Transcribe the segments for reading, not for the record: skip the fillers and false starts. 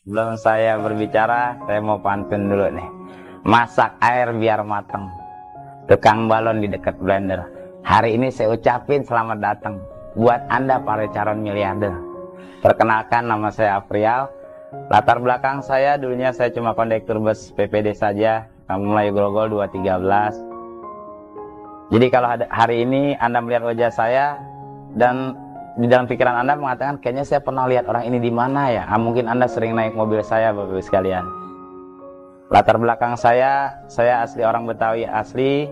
Sebelum saya berbicara, saya mau pantun dulu nih. Masak air biar matang, tukang balon di dekat blender. Hari ini saya ucapin selamat datang buat Anda para calon miliarder. Perkenalkan, nama saya Afrial. Latar belakang saya, dulunya saya cuma kondektur bus PPD saja, Kampung Melayu Grogol 213. Jadi kalau hari ini Anda melihat wajah saya dan di dalam pikiran Anda mengatakan, kayaknya saya pernah lihat orang ini di mana ya? Mungkin Anda sering naik mobil saya, Bapak Ibu sekalian. Latar belakang saya asli orang Betawi asli,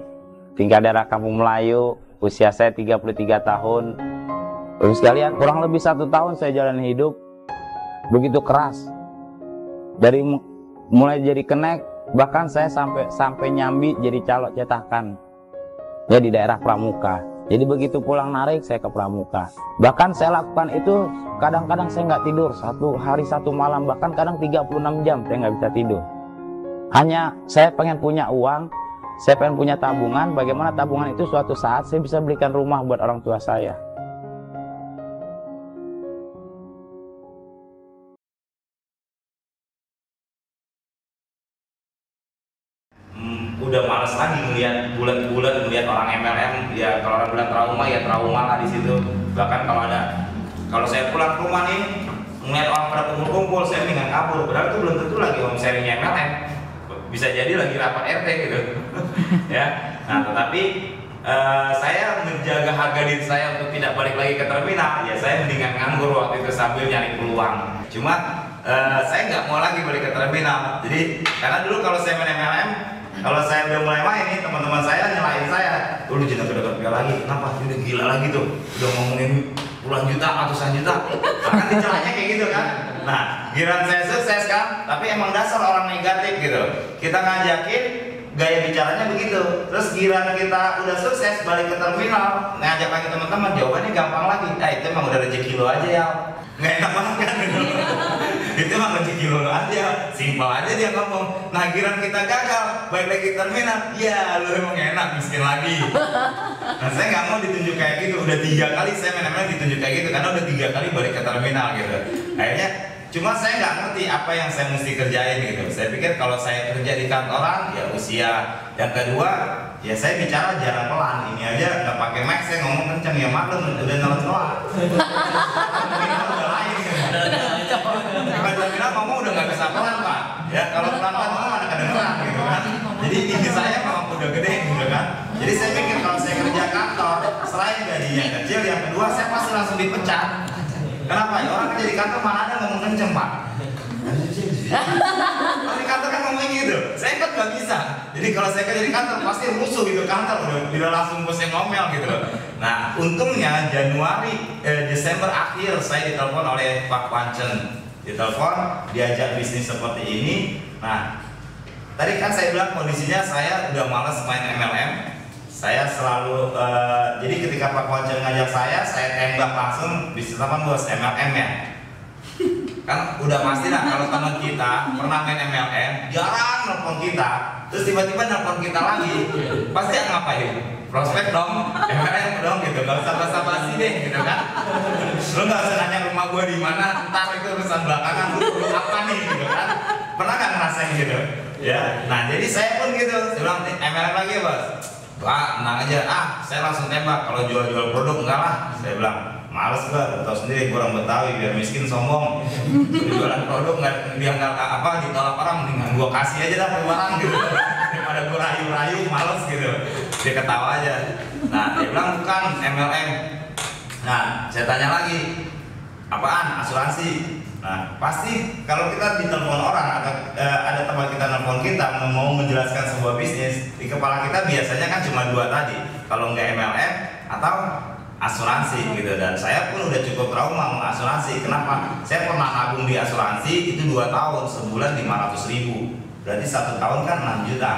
tinggal daerah Kampung Melayu, usia saya 33 tahun. Bapak Ibu sekalian, kurang lebih 1 tahun saya jalan hidup begitu keras. Dari mulai jadi kenek, bahkan saya sampai nyambi jadi calok cetakan. Ya, di daerah Pramuka. Jadi begitu pulang narik, saya ke Pramuka. Bahkan saya lakukan itu, kadang-kadang saya nggak tidur 1 hari 1 malam, bahkan kadang 36 jam saya nggak bisa tidur. Hanya saya pengen punya uang, saya pengen punya tabungan. Bagaimana tabungan itu suatu saat saya bisa belikan rumah buat orang tua saya. Udah males lagi ngeliat bulat-bulat, ngeliat orang MLM. Ya kalau orang bilang trauma, ya trauma lah di situ. Bahkan kalau saya pulang ke rumah nih, ngeliat orang pada kumpul-kumpul, saya mendingan kabur. Padahal itu belum tentu lagi om sharing MLM, bisa jadi lagi rapat RT gitu. Ya, nah tetapi saya menjaga harga diri saya untuk tidak balik lagi ke terminal. Ya saya mendingan nganggur waktu itu sambil nyari peluang. Cuma saya nggak mau lagi balik ke terminal. Jadi karena dulu kalau saya main MLM, kalau saya udah mulai main nih, teman-teman saya nyalain saya, lu jangan deket-deket lagi, kenapa? Udah gila lagi tuh, udah ngomongin puluhan juta, ratusan juta, bahkan dicelanya kayak gitu kan. Nah, giliran saya sukses kan, tapi emang dasar orang negatif gitu. Kita ngajakin, gaya bicaranya begitu. Terus giliran kita udah sukses, balik ke terminal, ngajak lagi teman-teman, jawabannya gampang lagi. Itu emang udah rezeki lo aja ya. Nggak enak banget kan gitu. Itu emang rezeki lo aja, simpel aja dia ngomong. Nah giliran kita gagal, balik lagi ke terminal, ya lo emang enak, miskin lagi. Nah saya nggak mau ditunjuk kayak gitu. Udah 3 kali saya main-main ditunjuk kayak gitu, karena udah 3 kali balik ke terminal gitu. Akhirnya cuma saya nggak ngerti apa yang saya mesti kerjain gitu. Saya pikir kalau saya kerja di kantoran ya usia. Yang kedua ya saya bicara jarang pelan. Ini aja nggak pakai mic, saya ngomong kenceng ya maklum udah nelon-nelon. Udah lain gitu. Di terminal ngomong udah nggak bisa pelan pak. Ya kalau pelan-pelan ngomong ada kedengeran gitu kan. Jadi tinggi saya memang udah gede gitu kan. Jadi saya pikir kalau saya kerja kantor, selain gaji yang kecil, yang kedua saya pasti langsung dipecat. Kenapa ya? Orang kerja di kantor mana ada ngomong kenceng pak. Kalau di kantor kan ngomong gitu, saya kan nggak bisa. Jadi kalau saya kerja di kantor pasti rusuh gitu kantor, udah langsung bosnya ngomel gitu. Nah untungnya Desember akhir saya ditelepon oleh Pak Wancen, ditelepon diajak bisnis seperti ini. Nah tadi kan saya bilang kondisinya saya udah malas main MLM. Saya selalu jadi ketika Pak Wancen ngajak saya tembak langsung bisnis apa bos MLM ya. Kan udah pasti lah kalau teman kita pernah main MLM jarang nelfon kita, terus tiba-tiba nelfon kita lagi, pasti yang ngapain? Prospek dong, MLM dong gitu, gak usah basa-basi deh gitu kan. Lu gak usah nanya rumah gua di mana, ntar itu urusan belakangan, lu perlu apa nih gitu kan. Pernah gak ngerasain gitu? Ya, nah jadi saya pun gitu, saya bilang MLM lagi ya bos. Wah, tenang aja, saya langsung tembak. Kalau jual-jual produk enggak lah, saya bilang males gua, tahu sendiri gua orang Betawi biar miskin sombong. Jualan produk nggak dianggap apa ditolak orang, mendingan gua kasih aja dah barang gitu. Daripada gua rayu-rayu, males gitu. Dia ketawa aja. Nah, dia bilang bukan MLM. Nah, saya tanya lagi, apaan? Asuransi. Nah, pasti kalau kita ditelepon orang ada teman kita nelfon kita mau menjelaskan sebuah bisnis, di kepala kita biasanya kan cuma 2 tadi. Kalau nggak MLM atau asuransi gitu. Dan saya pun udah cukup trauma sama asuransi. Kenapa? Saya pernah nabung di asuransi itu 2 tahun, sebulan 500.000. Berarti 1 tahun kan 6 juta.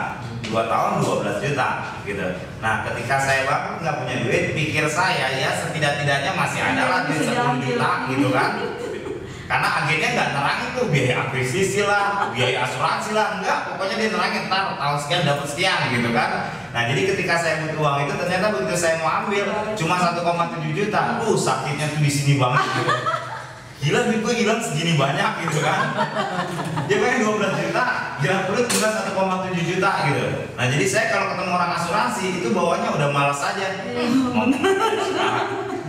2 tahun 12 juta gitu. Nah ketika saya bangun nggak punya duit, pikir saya ya setidak-tidaknya masih ada lah duit 10 juta gitu kan. Karena agennya nggak nerangin tuh biaya akuisisi lah, biaya asuransi lah, enggak, pokoknya dia nerangin tahun sekian dapat sekian gitu kan. Nah jadi ketika saya butuh uang itu ternyata begitu saya mau ambil cuma 1,7 juta, sakitnya tuh di sini banget gitu. gila duit gue hilang segini banyak gitu kan. Dia pengen 12 juta, kira perlu tinggal 1,7 juta gitu. Nah jadi saya kalau ketemu orang asuransi itu bawaannya udah malas aja.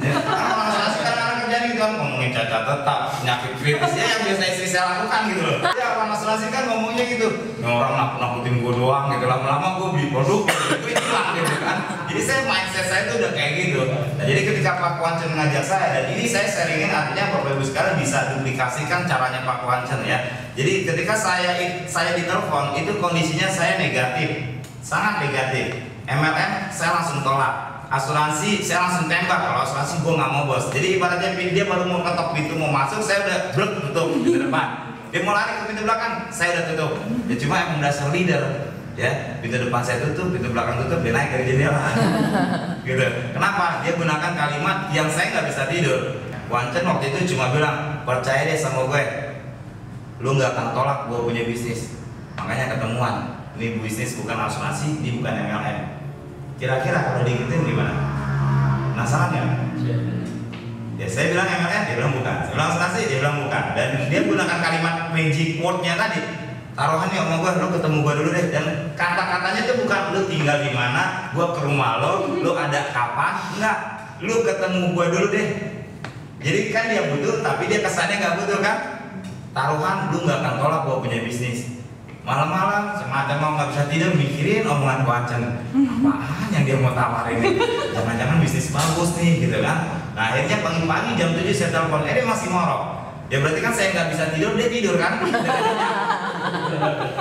Karena orang asuransi kadang-kadang kerjaan gitu kan ngomongin cacat tetap, penyakit kritisnya yang biasa istri saya lakukan gitu loh. Ya orang asuransi kan ngomongnya gitu, orang nakut-nakutin gue doang gitu, lama-lama gue beli produk itu hilang gitu kan. Jadi saya mindset saya itu udah kayak gitu. Nah jadi ketika Pak Kuancen ngajak saya, dan ini saya sharingin artinya Bapak Ibu sekalian bisa duplikasikan caranya Pak Kuancen ya. Jadi ketika saya ditelepon itu kondisinya saya negatif, sangat negatif. MLM saya langsung tolak. Asuransi saya langsung tembak, kalau asuransi gue nggak mau bos. Jadi ibaratnya dia baru mau ketok pintu mau masuk, saya udah blok tutup pintu depan. Dia mau lari ke pintu belakang, saya udah tutup. Ya cuma emang dasar leader, ya pintu depan saya tutup, pintu belakang tutup, dia naik dari jendela. Gitu. Kenapa? Dia gunakan kalimat yang saya nggak bisa tidur. Kuancen waktu itu cuma bilang, percaya deh sama gue, lu nggak akan tolak gue punya bisnis. Makanya ketemuan. Ini bisnis bukan asuransi, ini bukan MLM. Kira-kira kalau digituin gimana? Penasaran ya? Ya saya bilang MLM, dia bilang bukan. Saya bilang asuransi, dia bilang bukan. Dan dia gunakan kalimat magic word-nya tadi. Taruhannya sama gue, lo ketemu gue dulu deh. Dan kata-katanya itu bukan lo tinggal di mana, gue ke rumah lo ada kapan? Enggak, lo ketemu gue dulu deh. Jadi kan dia butuh, tapi dia kesannya nggak butuh kan? Taruhan, lo nggak akan tolak gue punya bisnis. Malam-malam semacam mau nggak bisa tidur mikirin omongan Kuancen, apaan yang dia mau tawarin ini, jangan-jangan bisnis bagus nih gitu kan. Nah akhirnya pagi-pagi jam 7 saya telepon, dia masih ngorok. Ya berarti kan saya nggak bisa tidur, dia tidur kan.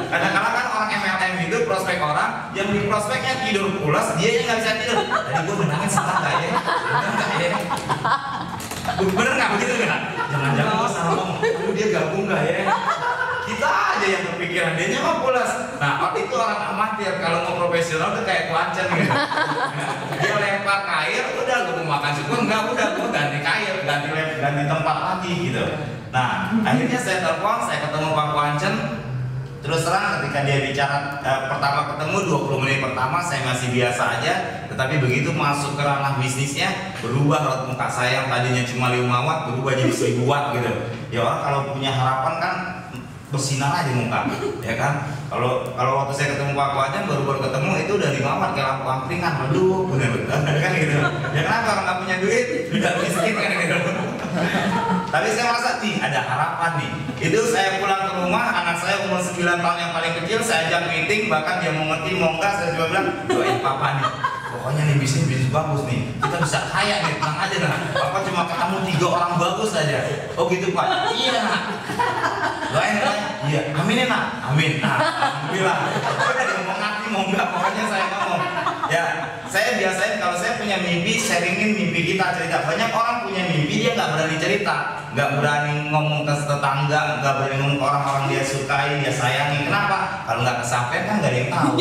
Kadang-kadang kan orang MLM itu prospek orang yang di prospeknya tidur pulas, dia yang nggak bisa tidur. Tadi gue menangin salah nggak ya? Bener nggak ya? Bener nggak begitu kan? Jangan-jangan gue salah ngomong, dia gabung nggak ya? Kita aja yang kepikiran, dia mah pulas. Nah itu orang amatir, kalau mau profesional tuh kayak Kuancen gitu. Dia lempar kail, udah gue mau makan syukur, enggak udah gue ganti kail, ganti tempat lagi gitu. Nah akhirnya saya telepon, saya ketemu Pak Kuancen. Terus terang ketika dia bicara pertama ketemu 20 menit pertama saya masih biasa aja, tetapi begitu masuk ke ranah bisnisnya berubah raut muka saya yang tadinya cuma 5 watt berubah jadi 1000 watt gitu. Ya orang kalau punya harapan kan bersinar aja muka, ya kan? Kalau waktu saya ketemu Pak Kuancen baru ketemu itu udah 5 watt kayak lampu angkringan, aduh, bener-bener kan gitu. Ya kenapa orang nggak punya duit, tidak miskin kan gitu. Tapi saya merasa nih ada harapan nih. Itu saya pulang ke rumah, anak saya umur 9 tahun yang paling kecil, saya ajak meeting, bahkan dia mau ngerti mau enggak, saya cuma bilang doain papa nih. Pokoknya nih bisnis bagus nih, kita bisa kaya nih, tenang aja lah. Papa cuma ketemu 3 orang bagus aja. Oh gitu Pak? Iya. Doain kan? Iya. Aminin nak? Amin. Nah, alhamdulillah. Udah dia mau ngerti mau enggak, pokoknya saya ngomong. Ya, saya biasain kalau saya punya mimpi, sharingin mimpi kita cerita. Banyak orang punya mimpi dia nggak berani cerita, nggak berani ngomong ke tetangga, nggak berani ngomong ke orang-orang dia sukai, dia sayangi. Kenapa? Kalau nggak kesampaian kan nggak ada yang tahu.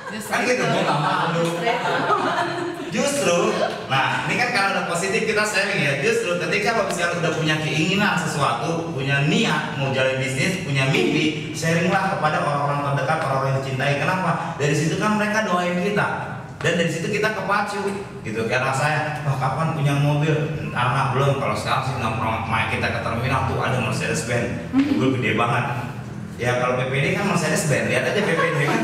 Kan gitu, gue nggak malu. Justru, nah ini kan karena udah positif kita sharing ya. Justru ketika Bapak misalnya udah punya keinginan sesuatu, punya niat mau jalan bisnis, punya mimpi, sharinglah kepada orang-orang terdekat, orang-orang yang dicintai. Kenapa? Dari situ kan mereka doain kita, dan dari situ kita kepacu gitu. Karena saya, wah kapan punya mobil? Entar belum. Kalau sekarang sih nongkrong kita ke terminal tuh ada Mercedes Benz, mobil gede banget. Ya kalau PPD kan Mercedes Benz, lihat aja PPD kan.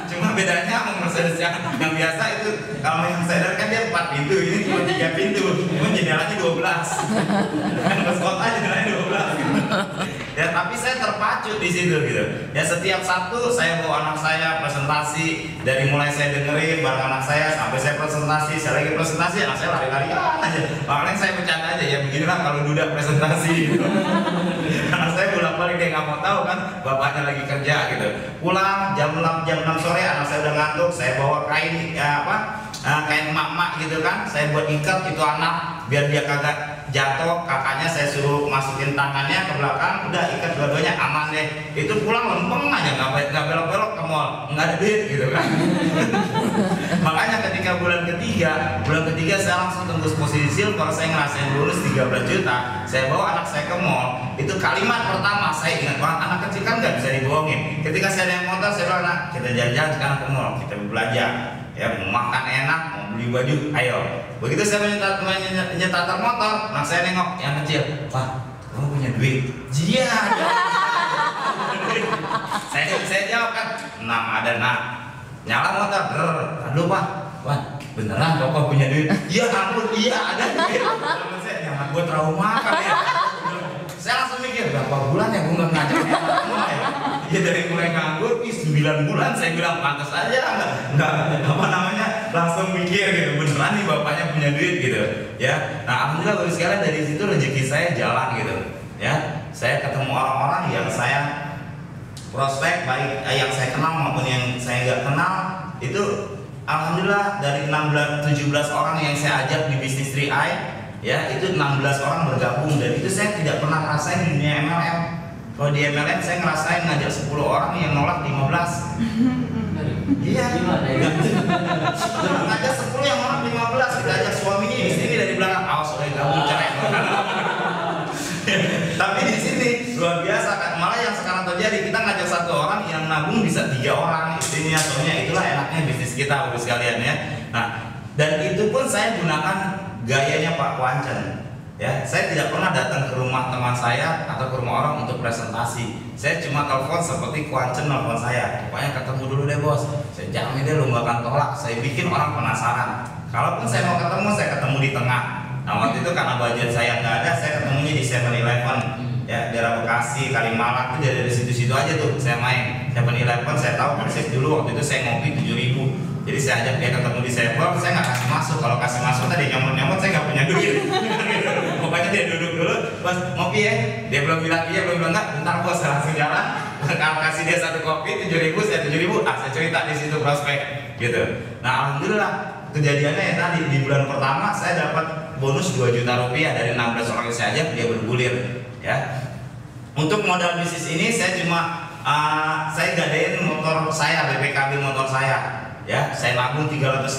Cuma bedanya sama Mercedes yang biasa itu, kalau yang sadar kan dia 4 pintu, ini cuma 3 pintu, cuma jendelanya 12. Kan bus kota jendelanya 12 gitu. Ya tapi saya terpacu di situ gitu. Ya setiap Sabtu saya bawa anak saya presentasi, dari mulai saya dengerin bareng anak saya sampai saya presentasi, saya lagi presentasi anak saya lari-lari aja. Makanya saya bercanda aja ya, beginilah kalau duda presentasi gitu. Anak saya bolak-balik dia nggak mau tahu kan bapaknya lagi kerja gitu. Pulang jam 6 sore anak saya udah ngantuk, saya bawa kain kain emak-emak gitu kan, saya buat ikat itu anak biar dia kagak jatuh. Kakaknya saya suruh masukin tangannya ke belakang, udah ikat dua-duanya aman deh. Itu pulang lempeng aja, nggak belok-belok ke mall, nggak ada duit gitu kan. Makanya ketika bulan ketiga saya langsung tembus posisi silver, saya ngerasain bonus 13 juta. Saya bawa anak saya ke mall, itu kalimat pertama saya ingat banget, anak kecil kan nggak bisa dibohongin. Ketika saya naik motor saya bilang, nak kita jalan-jalan sekarang ke mall, kita belanja. ya mau makan enak, mau beli baju, ayo. Begitu saya menyetar motor, nah saya nengok yang kecil, Pak, kamu punya duit? Iya. saya jawab kan, nah ada nak, nyala motor, aduh Pak, wah beneran Bapak punya duit? Iya ampun, iya ada duit. Saya jangan gue trauma kan ya. Saya langsung mikir berapa bulan ya gue nggak ngajak semua ya. Ya dari mulai nganggur, 9 bulan saya bilang pantas aja nggak apa namanya langsung mikir gitu beneran nih bapaknya punya duit gitu ya. Nah alhamdulillah baru sekalian dari situ rezeki saya jalan gitu ya. Saya ketemu orang-orang yang saya prospek baik yang saya kenal maupun yang saya nggak kenal itu alhamdulillah dari 17 orang yang saya ajak di bisnis 3i ya itu 16 orang bergabung dan itu saya tidak pernah ngerasain di dunia MLM. Kalau di MLM saya ngerasain ngajak 10 orang yang nolak 15. Iya. Ngajak 10 yang nolak 15, kita ajak suaminya di sini dari belakang, awas oleh gabung cerai. Tapi di sini luar biasa kan, malah yang sekarang terjadi kita ngajak 1 orang yang nabung bisa 3 orang istrinya, soalnya itulah enaknya bisnis kita Bapak sekalian ya. Nah, dan itu pun saya gunakan gayanya Pak Kwancen. Ya, saya tidak pernah datang ke rumah teman saya atau ke rumah orang untuk presentasi. Saya cuma telepon seperti Kwancen nelfon saya. Pokoknya ketemu dulu deh bos. Saya jamin deh lu gak akan tolak. Saya bikin orang penasaran. Kalaupun saya mau ketemu, saya ketemu di tengah. Nah waktu itu karena budget saya nggak ada, saya ketemunya di 7-Eleven. Ya, daerah Bekasi, Kalimalang itu dari situ-situ aja tuh saya main. 7-Eleven saya tahu persis dulu waktu itu saya ngopi 7.000. Jadi saya ajak dia ketemu di server, saya nggak kasih masuk. Kalau kasih masuk tadi nyomot-nyomot saya nggak punya duit. Pokoknya dia duduk dulu, bos ngopi ya. Dia belum bilang iya, belum bilang enggak. Bentar bos, saya langsung jalan. Kalau kasih dia 1 kopi 7.000, saya 7.000. Saya cerita di situ prospek, gitu. Nah alhamdulillah kejadiannya ya tadi di bulan pertama saya dapat bonus 2 juta rupiah dari 16 orang yang saya ajak dia bergulir. Ya. Untuk modal bisnis ini saya cuma saya gadein motor saya, BPKB motor saya. Ya, saya nabung 350.000,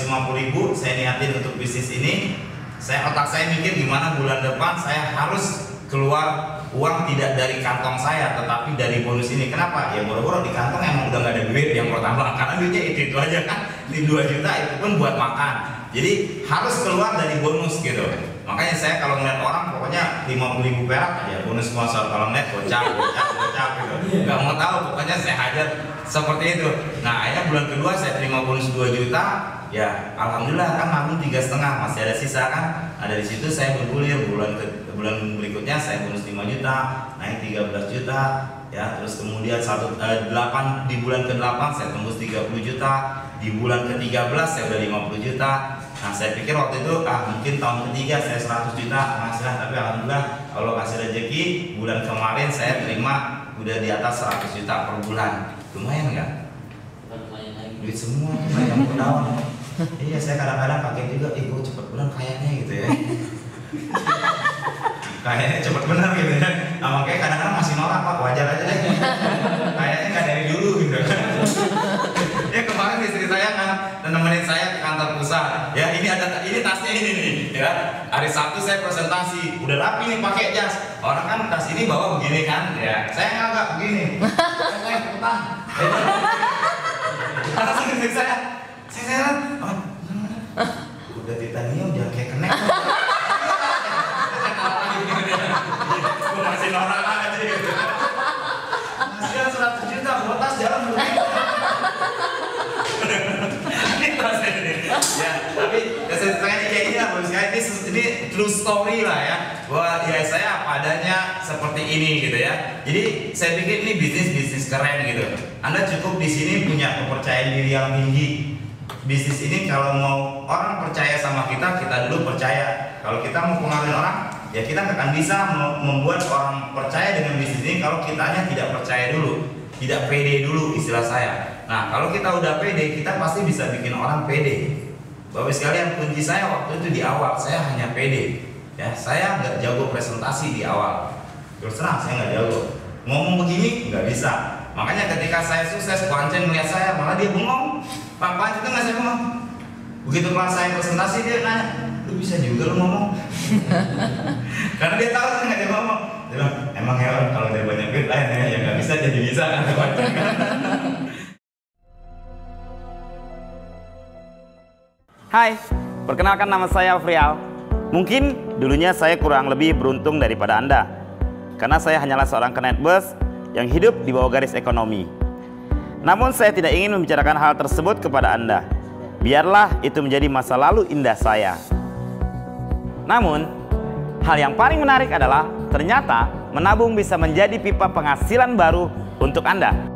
saya niatin untuk bisnis ini. Otak saya mikir gimana bulan depan saya harus keluar uang tidak dari kantong saya, tetapi dari bonus ini. Kenapa? Ya boro-boro di kantong emang udah nggak ada duit yang pertama, karena duitnya itu aja kan, di 2 juta itu pun buat makan. Jadi harus keluar dari bonus gitu. Makanya saya kalau ngeliat orang pokoknya 50.000 perak ya bonus sponsor, kalau ngeliat gocap gitu. Gak mau tahu, pokoknya saya hajar seperti itu. Nah akhirnya bulan kedua saya terima bonus 2 juta. Ya alhamdulillah kan nabung 3,5 masih ada sisa kan. Nah dari situ saya bergulir bulan berikutnya saya bonus 5 juta, naik 13 juta. Ya terus kemudian 8 di bulan ke-8 saya tembus 30 juta. Di bulan ke-13 saya udah 50 juta. Nah saya pikir waktu itu mungkin tahun ketiga saya 100 juta penghasilan, tapi alhamdulillah kalau kasih rezeki bulan kemarin saya terima udah di atas 100 juta per bulan. Lumayan nggak? Duit semua tuh yang berdaun. Iya saya kadang-kadang pakai juga, gue cepet bener kayaknya gitu ya. Kayaknya cepet bener gitu ya. Nah makanya kadang-kadang masih nolak Pak, wajar aja deh. Kayaknya nggak dari dulu gitu. Ya kemarin istri saya kan nemenin saya ke kantor pusat. Ya ini tasnya ini nih. Ya hari Sabtu saya presentasi, udah rapi nih pakai jas. Orang kan tas ini bawa begini kan. Ya saya nggak begini. Saya ikutan. Langsung istri saya udah titanium jangan kayak kenek. Gue masih norak aja gitu. Masih 100 juta buat tas jalan begitu. Ya, tapi ceritanya kayak gini lah, ini true story lah ya. Bahwa ya saya apa adanya seperti ini gitu ya. Jadi saya pikir ini bisnis keren gitu. Anda cukup di sini punya kepercayaan diri yang tinggi. Bisnis ini kalau mau orang percaya sama kita dulu percaya. Kalau kita mau pengaruhin orang, ya kita akan bisa membuat orang percaya dengan bisnis ini kalau kitanya tidak percaya dulu, tidak pede dulu istilah saya. Nah kalau kita udah pede, kita pasti bisa bikin orang pede. Bapak sekalian, kunci saya waktu itu di awal saya hanya pede. Ya saya nggak jago presentasi di awal. Terus terang saya nggak jago. Ngomong begini nggak bisa. Makanya ketika saya sukses, Kwancen melihat saya malah dia bengong. Pak Kwancen itu nggak saya ngomong. Begitu kelas saya presentasi dia nanya, lu bisa juga lu ngomong. Karena dia tahu saya nggak dia ngomong. Dia bilang, emang ya kalau dia banyak duit lain ya nggak bisa jadi bisa kan. Hai, perkenalkan nama saya Afrial. Mungkin dulunya saya kurang lebih beruntung daripada Anda, karena saya hanyalah seorang knetbus yang hidup di bawah garis ekonomi. Namun saya tidak ingin membicarakan hal tersebut kepada Anda. Biarlah itu menjadi masa lalu indah saya. Namun, hal yang paling menarik adalah ternyata menabung bisa menjadi pipa penghasilan baru untuk Anda.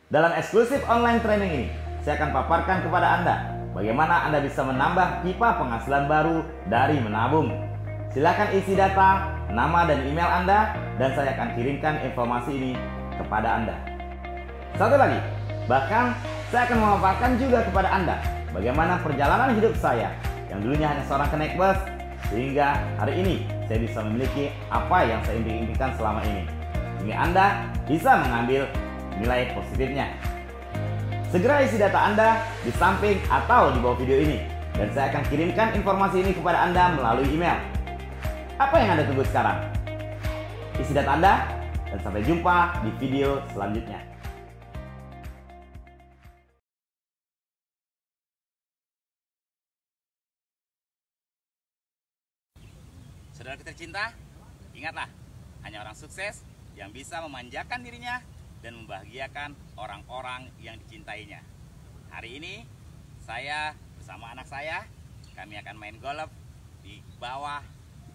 Dalam eksklusif online training ini, saya akan paparkan kepada Anda bagaimana Anda bisa menambah pipa penghasilan baru dari menabung. Silakan isi data, nama dan email Anda, dan saya akan kirimkan informasi ini kepada Anda. Satu lagi, bahkan saya akan memaparkan juga kepada Anda bagaimana perjalanan hidup saya yang dulunya hanya seorang knetbus, sehingga hari ini saya bisa memiliki apa yang saya impikan selama ini, sehingga Anda bisa mengambil nilai positifnya. Segera isi data Anda di samping atau di bawah video ini, dan saya akan kirimkan informasi ini kepada Anda melalui email. Apa yang Anda tunggu sekarang? Isi data Anda, dan sampai jumpa di video selanjutnya. Saudara tercinta, ingatlah, hanya orang sukses yang bisa memanjakan dirinya dan membahagiakan orang-orang yang dicintainya. Hari ini saya bersama anak saya, kami akan main golf di bawah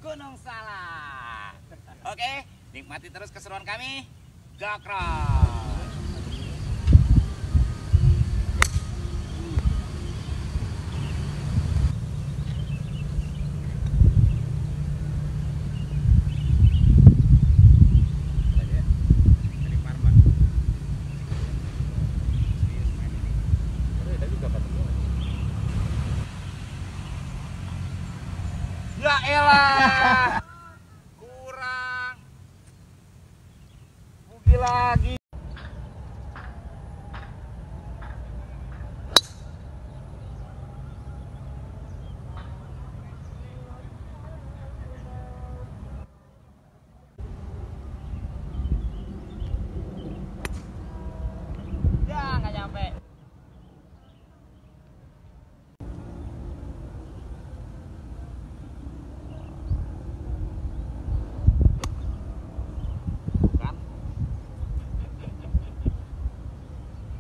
Gunung Salak. Oke, nikmati terus keseruan kami. Gokros! Ya elah, kurang, rugi lagi. Ya nggak nyampe.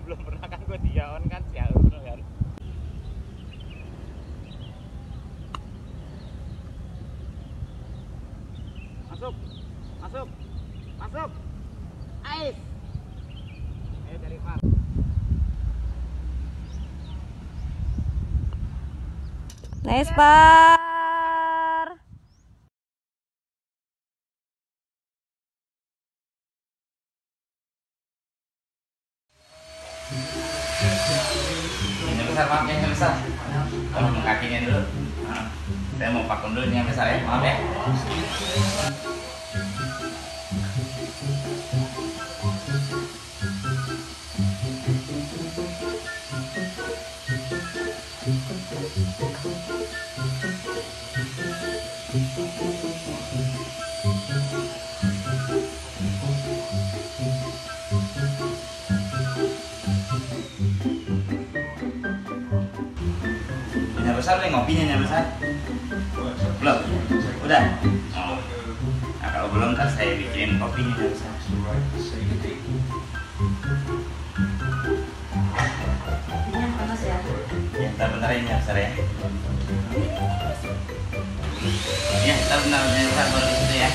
Belum pernah kan gue diaon kan sial kan. Masuk, masuk, masuk. Ais. Ayo cari Pak. Nice, Pak. Yang besar, maaf yang besar. Tolong kakinya dulu. Nah, saya mau vakum dulu ini yang besar ya, maaf ya. Yang besar nih ngopinya yang besar. Belum? Udah? Oh. Nah, kalau belum kan saya bikinin kopinya yang besar. Kopinya panas ya? Ya, bentar ini yang besar ya. Ya, bentar yang besar baru di situ ya.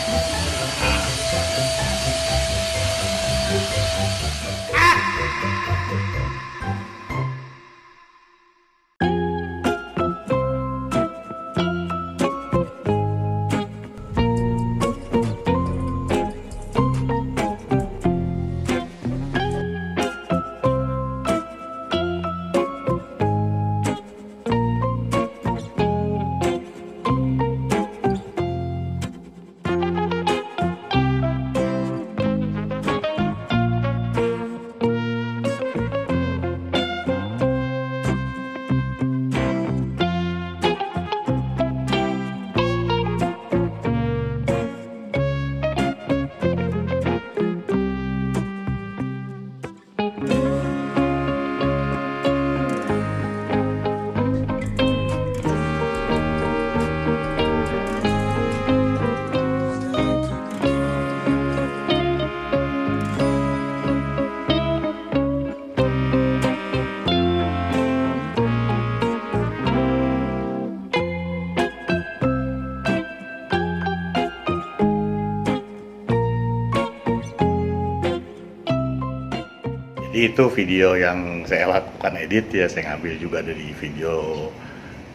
Itu video yang saya lakukan edit ya, saya ngambil juga dari video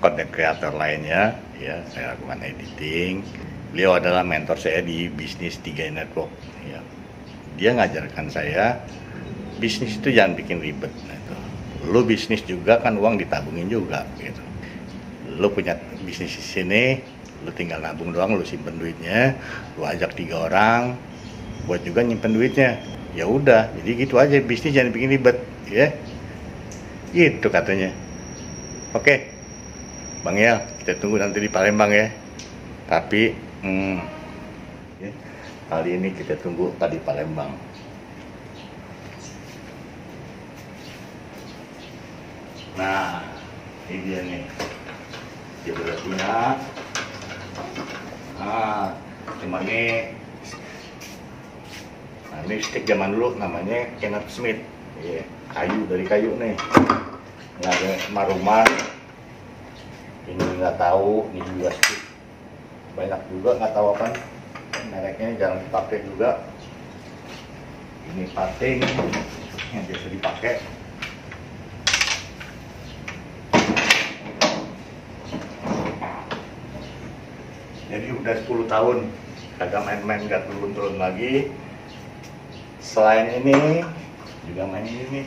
content creator lainnya ya, saya lakukan editing. Beliau adalah mentor saya di bisnis 3 Network ya. Dia ngajarkan saya bisnis itu jangan bikin ribet gitu. Lu bisnis juga kan uang ditabungin juga gitu. Lu punya bisnis di sini, lu tinggal nabung doang, lu simpen duitnya, lu ajak 3 orang buat juga nyimpen duitnya. Ya udah, jadi gitu aja, bisnis jangan bikin ribet ya. Gitu katanya. Oke. Bang El, kita tunggu nanti di Palembang ya. Tapi ya, kali ini kita tunggu tadi Palembang. Nah, ini dia nih. Dia udah punya. Cuma nih. Nah, ini stick zaman dulu namanya Kenneth Smith. Iya, kayu dari kayu nih. Nggak ada maruman. Ini nggak tahu, ini juga stick. Banyak juga nggak tahu apa. Mereknya jarang dipakai juga. Ini pating yang biasa dipakai. Jadi udah 10 tahun kagak main-main, nggak turun-turun lagi. Selain ini juga main ini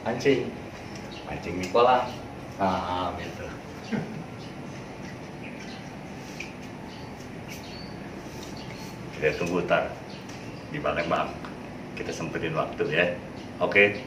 mancing di kolam. Nah gitu. Kita tunggu ntar di Palembang, kita sempetin waktu ya. Oke.